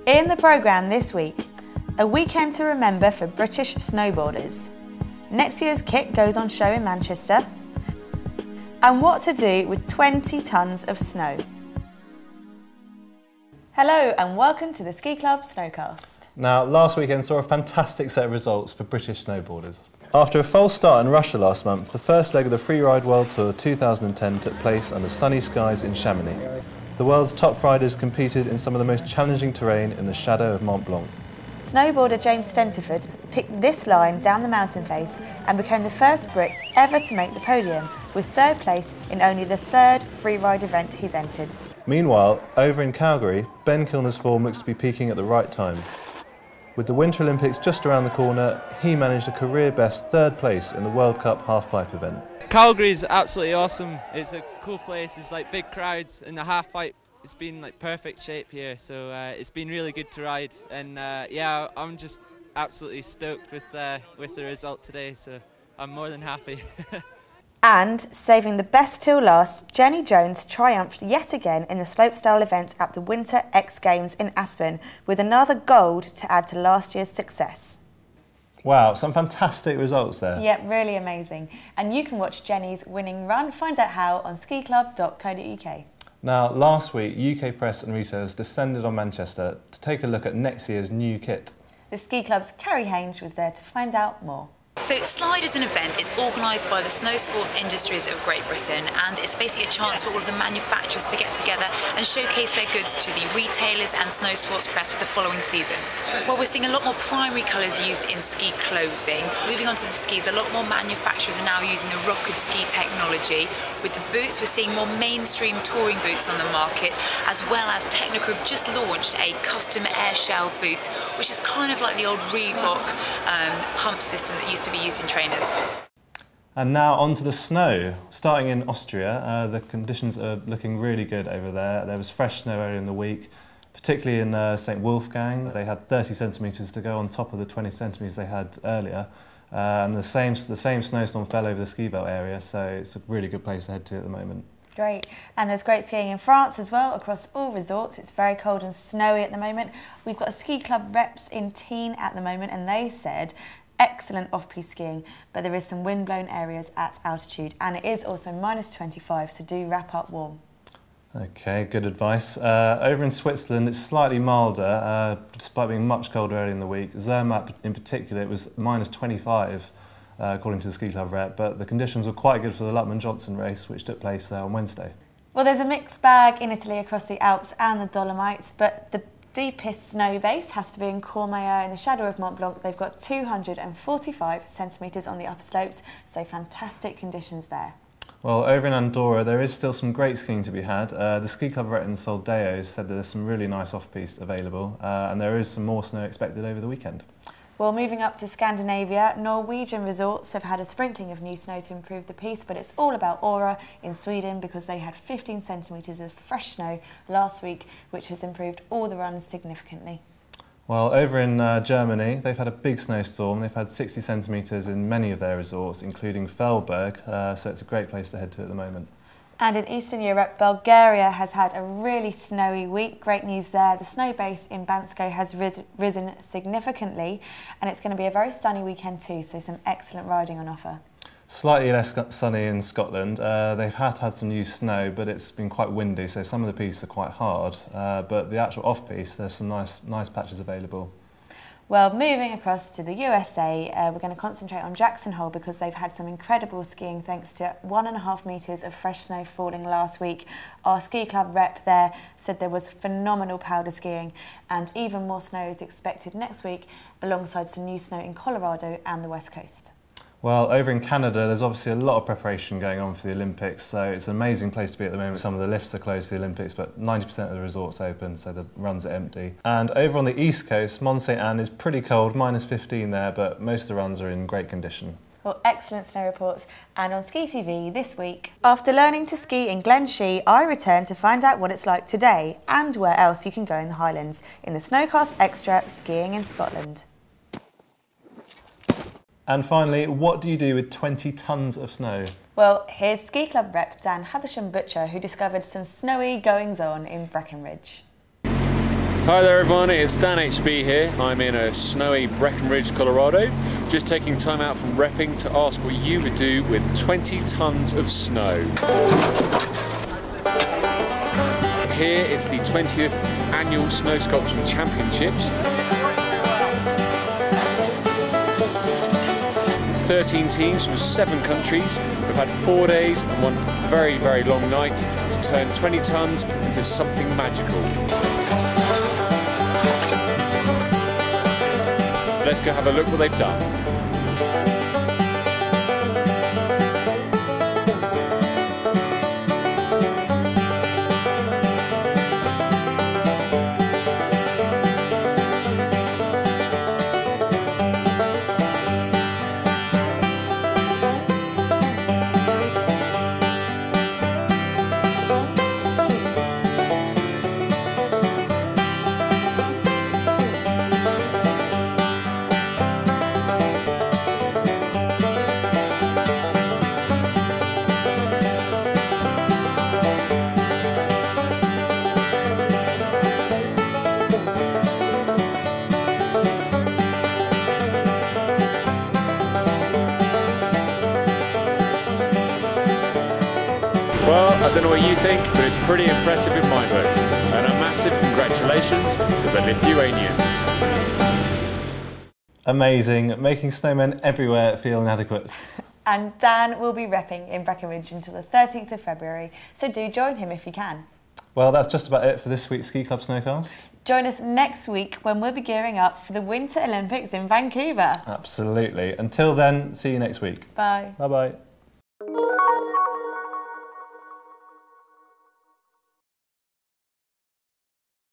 In the programme this week, a weekend to remember for British snowboarders. Next year's kit goes on show in Manchester. And what to do with 20 tonnes of snow. Hello and welcome to the Ski Club Snowcast. Now, last weekend saw a fantastic set of results for British snowboarders. After a false start in Russia last month, the first leg of the Freeride World Tour 2010 took place under sunny skies in Chamonix. The world's top riders competed in some of the most challenging terrain in the shadow of Mont Blanc. Snowboarder James Stenterford picked this line down the mountain face and became the first Brit ever to make the podium, with third place in only the third freeride event he's entered. Meanwhile, over in Calgary, Ben Kilner's form looks to be peaking at the right time. With the Winter Olympics just around the corner, he managed a career-best third place in the World Cup halfpipe event. Calgary is absolutely awesome. It's a cool place. It's like big crowds, and the halfpipe it's been like perfect shape here. So it's been really good to ride, and yeah, I'm just absolutely stoked with the result today. So I'm more than happy. And, saving the best till last, Jenny Jones triumphed yet again in the slopestyle event at the Winter X Games in Aspen, with another gold to add to last year's success. Wow, some fantastic results there. Yeah, really amazing. And you can watch Jenny's winning run. Find out how on skiclub.co.uk. Now, last week, UK press and retailers descended on Manchester to take a look at next year's new kit. The Ski Club's Carrie Haines was there to find out more. So Slide is an event. It's organised by the Snow Sports Industries of Great Britain, and it's basically a chance for all of the manufacturers to get together and showcase their goods to the retailers and snow sports press for the following season. Well, we're seeing a lot more primary colours used in ski clothing. Moving on to the skis, a lot more manufacturers are now using the Rocket ski technology. With the boots, we're seeing more mainstream touring boots on the market, as well as Technical have just launched a custom air shell boot, which is kind of like the old Reebok pump system that used to be used in trainers. And now onto the snow. Starting in Austria, the conditions are looking really good over there. There was fresh snow earlier in the week, particularly in St Wolfgang. They had 30 centimetres to go on top of the 20 centimetres they had earlier. And the same snowstorm fell over the ski belt area, so it's a really good place to head to at the moment. Great. And there's great skiing in France as well, across all resorts. It's very cold and snowy at the moment. We've got a ski club reps in Teen at the moment, and they said excellent off-piste skiing, but there is some wind-blown areas at altitude, and it is also -25, so do wrap up warm. Okay, good advice. Over in Switzerland, it's slightly milder, despite being much colder early in the week. Zermatt in particular, it was -25. According to the Ski Club rep, but the conditions were quite good for the Lutman-Johnson race, which took place on Wednesday. Well, there's a mixed bag in Italy across the Alps and the Dolomites, but the deepest snow base has to be in Courmayeur in the shadow of Mont Blanc. They've got 245 centimetres on the upper slopes, so fantastic conditions there. Well, over in Andorra, there is still some great skiing to be had. The Ski Club rep in Soldeo said that there's some really nice off-piste available, and there is some more snow expected over the weekend. Well, moving up to Scandinavia, Norwegian resorts have had a sprinkling of new snow to improve the piste, but it's all about Åre in Sweden because they had 15 centimetres of fresh snow last week, which has improved all the runs significantly. Well, over in Germany, they've had a big snowstorm. They've had 60 centimetres in many of their resorts, including Fellberg, so it's a great place to head to at the moment. And in Eastern Europe, Bulgaria has had a really snowy week. Great news there. The snow base in Bansko has risen significantly, and it's going to be a very sunny weekend too, so some excellent riding on offer. Slightly less sunny in Scotland. They've had some new snow, but it's been quite windy, so some of the pistes are quite hard. But the actual off-piste, there's some nice patches available. Well, moving across to the USA, we're going to concentrate on Jackson Hole because they've had some incredible skiing thanks to 1.5 metres of fresh snow falling last week. Our ski club rep there said there was phenomenal powder skiing, and even more snow is expected next week alongside some new snow in Colorado and the West Coast. Well, over in Canada, there's obviously a lot of preparation going on for the Olympics, so it's an amazing place to be at the moment. Some of the lifts are closed to the Olympics, but 90% of the resort's open, so the runs are empty. And over on the East Coast, Mont St Anne is pretty cold, -15 there, but most of the runs are in great condition. Well, excellent snow reports. And on Ski TV this week, after learning to ski in Glen Shee, I return to find out what it's like today and where else you can go in the Highlands in the Snowcast Extra Skiing in Scotland. And finally, what do you do with 20 tonnes of snow? Well, here's Ski Club rep Dan Habersham Butcher, who discovered some snowy goings-on in Breckenridge. Hi there everyone, it's Dan HB here. I'm in a snowy Breckenridge, Colorado. Just taking time out from repping to ask what you would do with 20 tons of snow. Here it's the 20th annual Snow Sculpture Championships. 13 teams from 7 countries. We've had 4 days and one very, very long night to turn 20 tons into something magical. Let's go have a look what they've done. Well, I don't know what you think, but it's pretty impressive in my book. And a massive congratulations to the Lithuanians. Amazing, making snowmen everywhere feel inadequate. And Dan will be repping in Breckenridge until the 13th of February, so do join him if you can. Well, that's just about it for this week's Ski Club Snowcast. Join us next week when we'll be gearing up for the Winter Olympics in Vancouver. Absolutely. Until then, see you next week. Bye. Bye-bye.